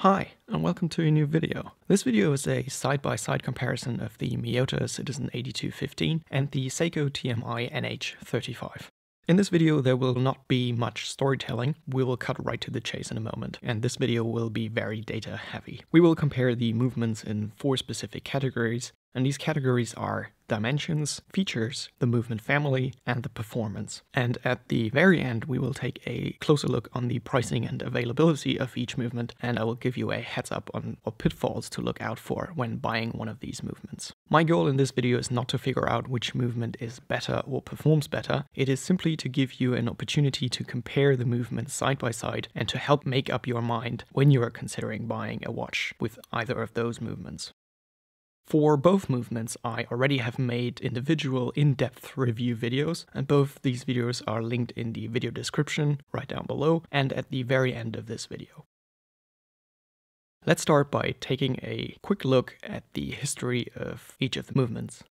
Hi, and welcome to a new video. This video is a side-by-side comparison of the MIYOTA Citizen 8215 and the SEIKO TMI NH35. In this video there will not be much storytelling, we will cut right to the chase in a moment, and this video will be very data heavy. We will compare the movements in 4 specific categories, and these categories are dimensions, features, the movement family, and the performance. And at the very end we will take a closer look on the pricing and availability of each movement, and I will give you a heads up on what pitfalls to look out for when buying one of these movements. My goal in this video is not to figure out which movement is better or performs better, it is simply to give you an opportunity to compare the movements side by side and to help make up your mind when you are considering buying a watch with either of those movements. For both movements, I already have made individual in-depth review videos, and both these videos are linked in the video description right down below and at the very end of this video. Let's start by taking a quick look at the history of each of the movements.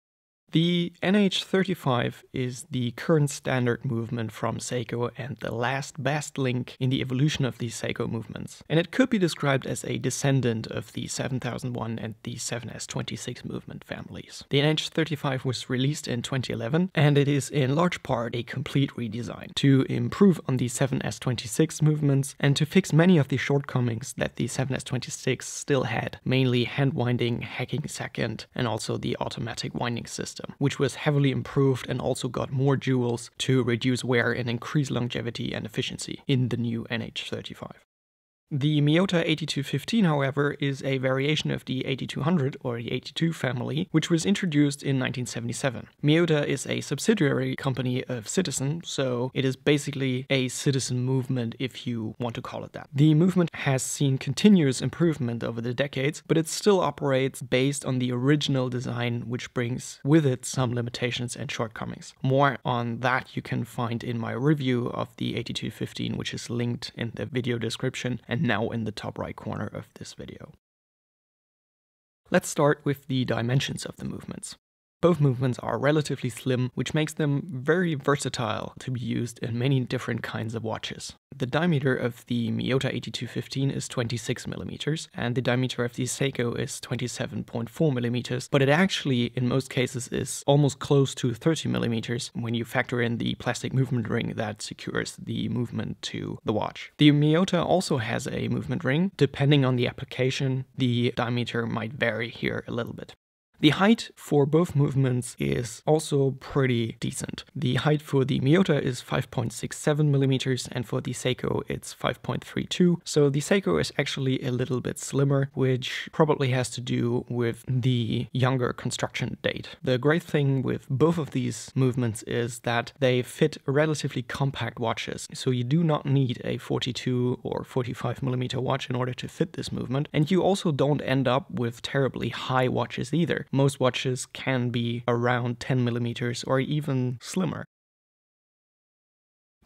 The NH35 is the current standard movement from SEIKO and the last best link in the evolution of these SEIKO movements. And it could be described as a descendant of the 7001 and the 7S26 movement families. The NH35 was released in 2011 and it is in large part a complete redesign to improve on the 7S26 movements and to fix many of the shortcomings that the 7S26 still had, mainly hand winding, hacking second, and also the automatic winding system, which was heavily improved and also got more jewels to reduce wear and increase longevity and efficiency in the new NH35. The MIYOTA 8215, however, is a variation of the 8200 or the 82 family, which was introduced in 1977. MIYOTA is a subsidiary company of Citizen, so it is basically a citizen movement if you want to call it that. The movement has seen continuous improvement over the decades, but it still operates based on the original design, which brings with it some limitations and shortcomings. More on that you can find in my review of the 8215, which is linked in the video description and now in the top right corner of this video. Let's start with the dimensions of the movements. Both movements are relatively slim, which makes them very versatile to be used in many different kinds of watches. The diameter of the MIYOTA 8215 is 26 mm, and the diameter of the SEIKO is 27.4 mm, but it actually, in most cases, is almost close to 30 mm when you factor in the plastic movement ring that secures the movement to the watch. The MIYOTA also has a movement ring. Depending on the application, the diameter might vary here a little bit. The height for both movements is also pretty decent. The height for the MIYOTA is 5.67 mm and for the SEIKO it's 5.32, so the SEIKO is actually a little bit slimmer, which probably has to do with the younger construction date. The great thing with both of these movements is that they fit relatively compact watches, so you do not need a 42 or 45 mm watch in order to fit this movement, and you also don't end up with terribly high watches either. Most watches can be around 10 mm or even slimmer.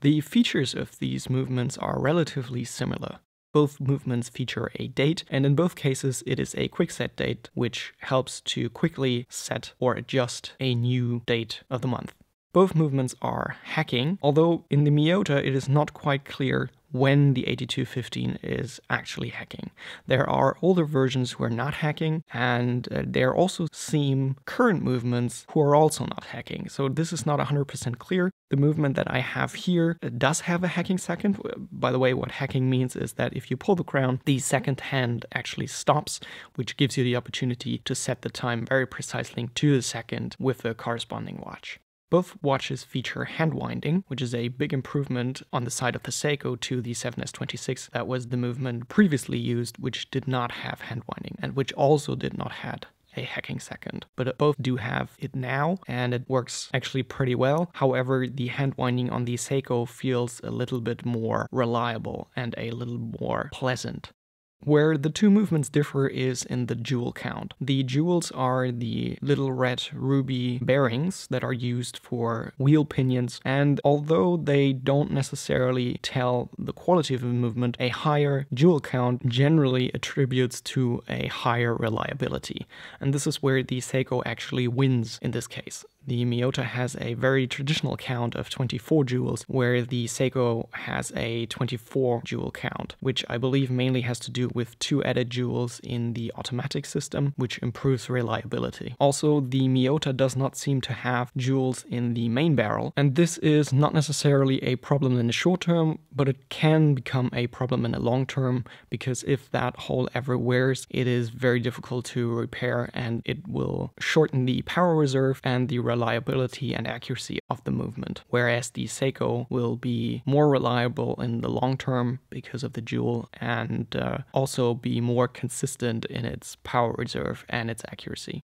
The features of these movements are relatively similar. Both movements feature a date, and in both cases it is a quick set date, which helps to quickly set or adjust a new date of the month. Both movements are hacking, although in the MIYOTA it is not quite clear when the 8215 is actually hacking. There are older versions who are not hacking, and there also seem current movements who are also not hacking. So this is not 100% clear. The movement that I have here does have a hacking second. By the way, what hacking means is that if you pull the crown, the second hand actually stops, which gives you the opportunity to set the time very precisely to the second with the corresponding watch. Both watches feature hand winding, which is a big improvement on the side of the SEIKO to the 7S26. That was the movement previously used, which did not have hand winding and which also did not have a hacking second. But both do have it now, and it works actually pretty well. However, the hand winding on the SEIKO feels a little bit more reliable and a little more pleasant. Where the two movements differ is in the jewel count. The jewels are the little red ruby bearings that are used for wheel pinions, and although they don't necessarily tell the quality of the movement, a higher jewel count generally attributes to a higher reliability. And this is where the SEIKO actually wins in this case. the MIYOTA has a very traditional count of 24 joules, where the SEIKO has a 24 joule count, which I believe mainly has to do with 2 added joules in the automatic system, which improves reliability. Also, the MIYOTA does not seem to have joules in the main barrel, and this is not necessarily a problem in the short term, but it can become a problem in the long term, because if that hole ever wears, it is very difficult to repair and it will shorten the power reserve and the reliability and accuracy of the movement. Whereas the SEIKO will be more reliable in the long term because of the joule, and also be more consistent in its power reserve and its accuracy.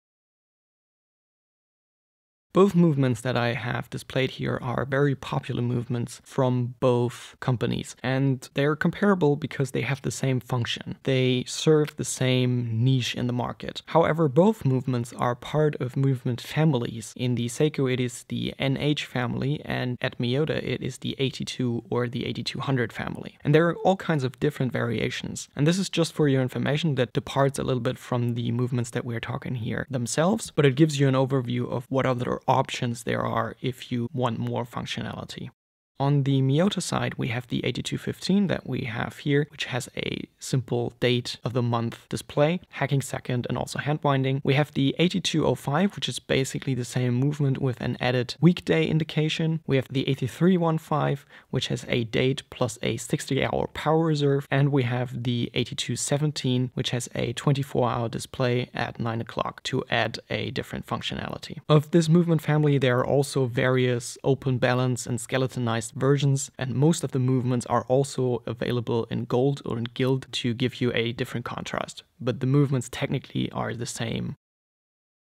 Both movements that I have displayed here are very popular movements from both companies, and they're comparable because they have the same function. They serve the same niche in the market. However, both movements are part of movement families. In the SEIKO it is the NH family, and at MIYOTA it is the 82 or the 8200 family. And there are all kinds of different variations. And this is just for your information that departs a little bit from the movements that we're talking here themselves, but it gives you an overview of what other options there are if you want more functionality. On the MIYOTA side, we have the 8215 that we have here, which has a simple date of the month display, hacking second, and also hand winding. We have the 8205, which is basically the same movement with an added weekday indication. We have the 8315, which has a date plus a 60-hour power reserve. And we have the 8217, which has a 24-hour display at 9 o'clock to add a different functionality. Of this movement family, there are also various open balance and skeletonized versions, and most of the movements are also available in gold or in gilt to give you a different contrast, but the movements technically are the same.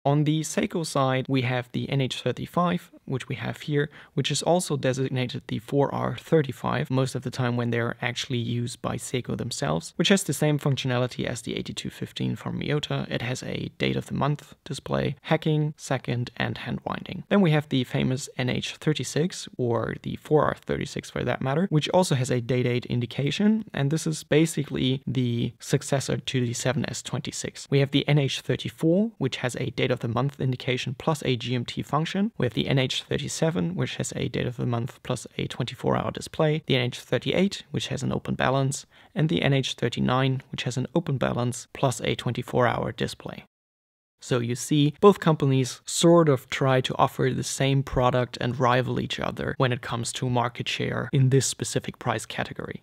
On the SEIKO side, we have the NH35, which we have here, which is also designated the 4R35 most of the time when they're actually used by SEIKO themselves, which has the same functionality as the 8215 from MIYOTA. It has a date of the month display, hacking, second, and hand winding. Then we have the famous NH36, or the 4R36 for that matter, which also has a date indication, and this is basically the successor to the 7S26. We have the NH34, which has a date of the month indication plus a GMT function. We have the NH37, which has a date of the month plus a 24-hour display, the NH38, which has an open balance, and the NH39, which has an open balance plus a 24-hour display. So you see, both companies sort of try to offer the same product and rival each other when it comes to market share in this specific price category.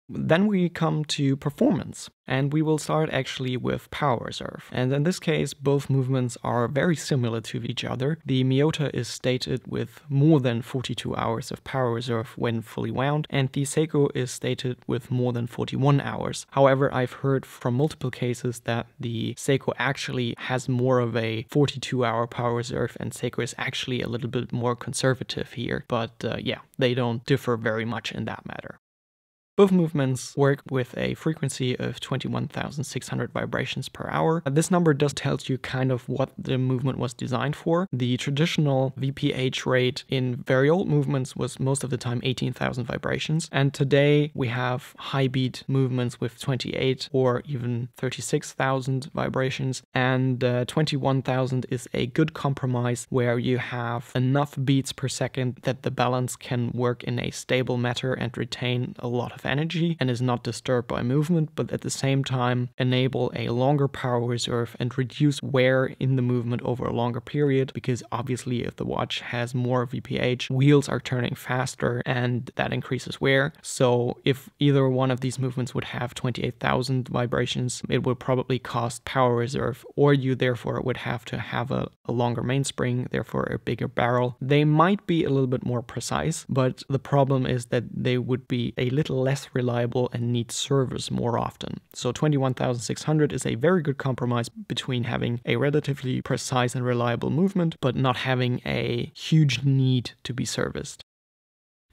Then we come to performance, and we will start actually with power reserve. And in this case, both movements are very similar to each other. The MIYOTA is stated with more than 42 hours of power reserve when fully wound, and the SEIKO is stated with more than 41 hours. However, I've heard from multiple cases that the SEIKO actually has more of a 42-hour power reserve, and SEIKO is actually a little bit more conservative here. But yeah, they don't differ very much in that matter. Both movements work with a frequency of 21,600 vibrations per hour. This number does tell you kind of what the movement was designed for. The traditional VPH rate in very old movements was most of the time 18,000 vibrations. And today we have high beat movements with 28 or even 36,000 vibrations. And 21,000 is a good compromise where you have enough beats per second that the balance can work in a stable manner and retain a lot of energy and is not disturbed by movement, but at the same time enable a longer power reserve and reduce wear in the movement over a longer period, because obviously if the watch has more VPH, wheels are turning faster and that increases wear. So if either one of these movements would have 28,000 vibrations, it would probably cost power reserve, or you therefore would have to have a longer mainspring, therefore a bigger barrel. They might be a little bit more precise, but the problem is that they would be a little less reliable and need service more often. So 21,600 is a very good compromise between having a relatively precise and reliable movement, but not having a huge need to be serviced.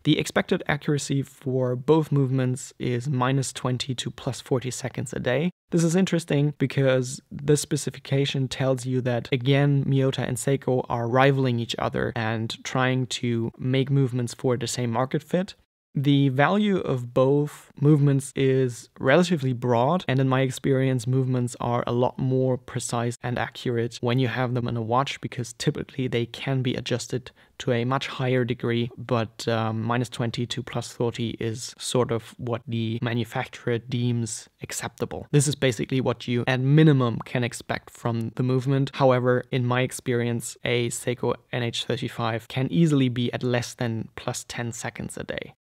The expected accuracy for both movements is -20 to +40 seconds a day. This is interesting because this specification tells you that, again, MIYOTA and SEIKO are rivaling each other and trying to make movements for the same market fit. The value of both movements is relatively broad, and in my experience, movements are a lot more precise and accurate when you have them in a watch, because typically they can be adjusted to a much higher degree, but -20 to +30 is sort of what the manufacturer deems acceptable. This is basically what you at minimum can expect from the movement. However, in my experience, a SEIKO NH35 can easily be at less than +10 seconds a day.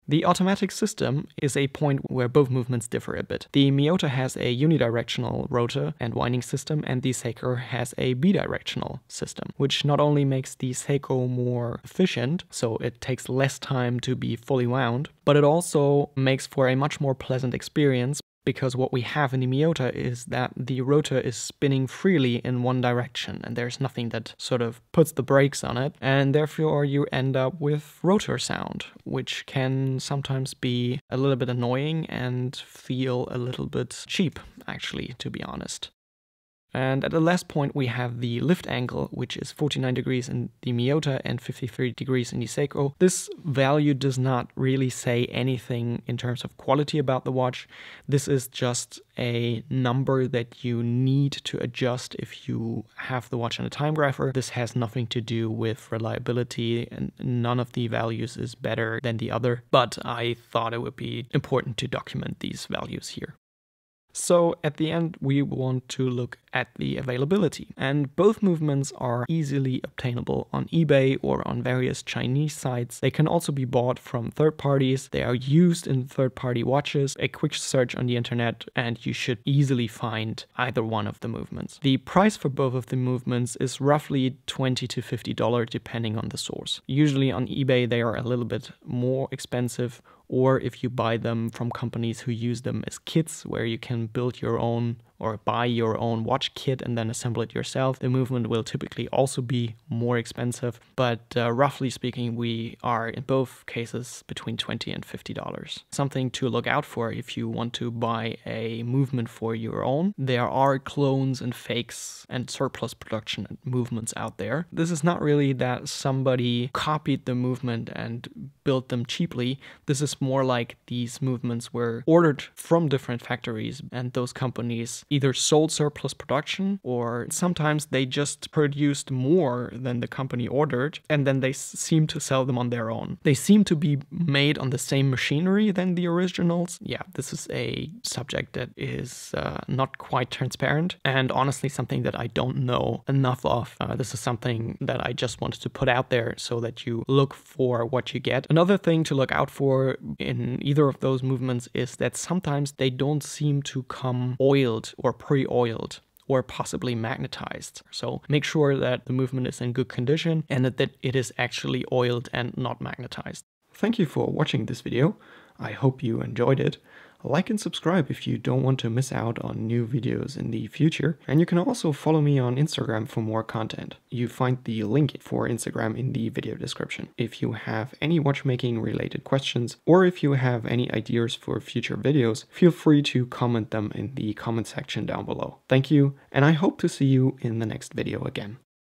The automatic system is a point where both movements differ a bit. The MIYOTA has a unidirectional rotor and winding system, and the SEIKO has a bidirectional system, which not only makes the SEIKO more efficient, so it takes less time to be fully wound, but it also makes for a much more pleasant experience, because what we have in the MIYOTA is that the rotor is spinning freely in one direction, and there's nothing that sort of puts the brakes on it, and therefore you end up with rotor sound, which can sometimes be a little bit annoying and feel a little bit cheap, actually, to be honest. And at the last point we have the lift angle, which is 49 degrees in the MIYOTA and 53 degrees in the SEIKO. This value does not really say anything in terms of quality about the watch. This is just a number that you need to adjust if you have the watch on a time grapher. This has nothing to do with reliability, and none of the values is better than the other, but I thought it would be important to document these values here. So at the end, we want to look at the availability, and both movements are easily obtainable on eBay or on various Chinese sites. They can also be bought from third parties. They are used in third-party watches. A quick search on the internet and you should easily find either one of the movements. The price for both of the movements is roughly $20 to $50 depending on the source. Usually on eBay they are a little bit more expensive, or if you buy them from companies who use them as kits where you can build your own or buy your own watch kit and then assemble it yourself, the movement will typically also be more expensive, but roughly speaking we are in both cases between $20 and $50. Something to look out for if you want to buy a movement for your own. There are clones and fakes and surplus production movements out there. This is not really that somebody copied the movement and built them cheaply. This is more like these movements were ordered from different factories, and those companies either sold surplus production, or sometimes they just produced more than the company ordered and then they seem to sell them on their own. They seem to be made on the same machinery than the originals. Yeah, this is a subject that is not quite transparent, and honestly something that I don't know enough of. This is something that I just wanted to put out there so that you look for what you get. Another thing to look out for in either of those movements is that sometimes they don't seem to come oiled or pre-oiled or possibly magnetized. So make sure that the movement is in good condition and that it is actually oiled and not magnetized. Thank you for watching this video. I hope you enjoyed it. Like and subscribe if you don't want to miss out on new videos in the future. And you can also follow me on Instagram for more content. You find the link for Instagram in the video description. If you have any watchmaking related questions, or if you have any ideas for future videos, feel free to comment them in the comment section down below. Thank you, and I hope to see you in the next video again.